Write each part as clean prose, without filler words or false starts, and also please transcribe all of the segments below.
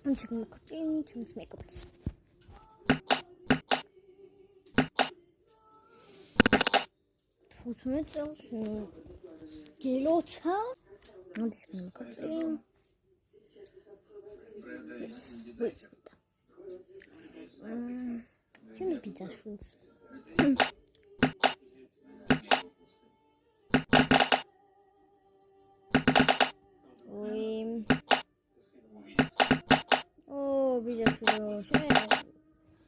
Once again, choose makeups. Gelota. Und ich bin kurz in. Yes, wait. Чем пицца шутс? Ой. О, пицца шутс.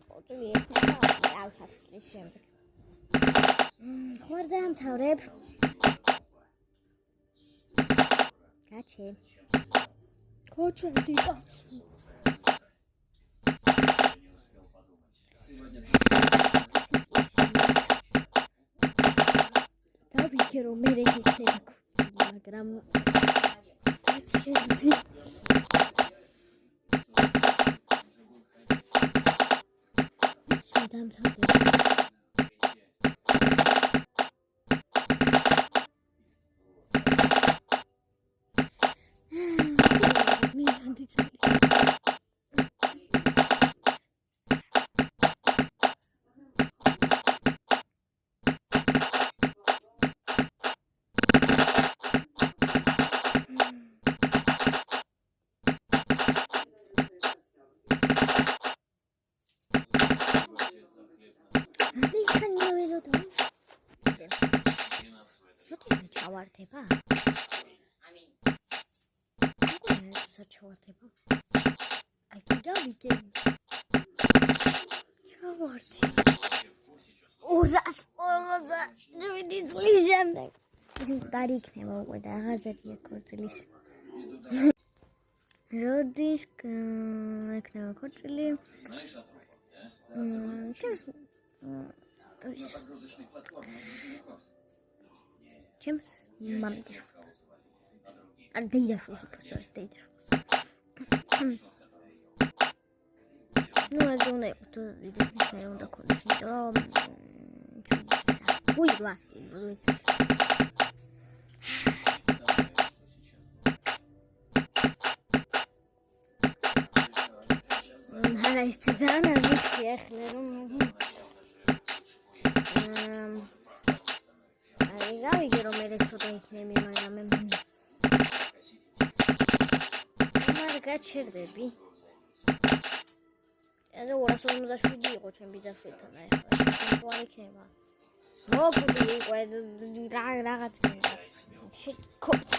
Вот и я слышим. Хвардам таврებ. Каче. Коче дикац. Tabii mere geçelim. Gram. Şimdi. Madam tabii. ჩავარდება? ჩავარდება? აი კიდე ვიგენ. ჩავარდი. 250 წლის შემდეგ. ის მკვდარი იქნება უკვე და აღაზარია ქორწილის. როდის იქნება ქორწილი? Чемс мамдиш. А дейдашус просто дейдаш. Ну, я думаю, что дейдаш не он такой, что ой, власти, власти. Hala istidana bitti yaxlarım. Გავიგე რომ მე ცოტა იქნები, მაგრამ მაგ გაჩერდები. ეს 257 იყო ჩემი ბიძაშვილთან ახლა. რა იქნება? მოგდი იყო რაღაც. შე კოც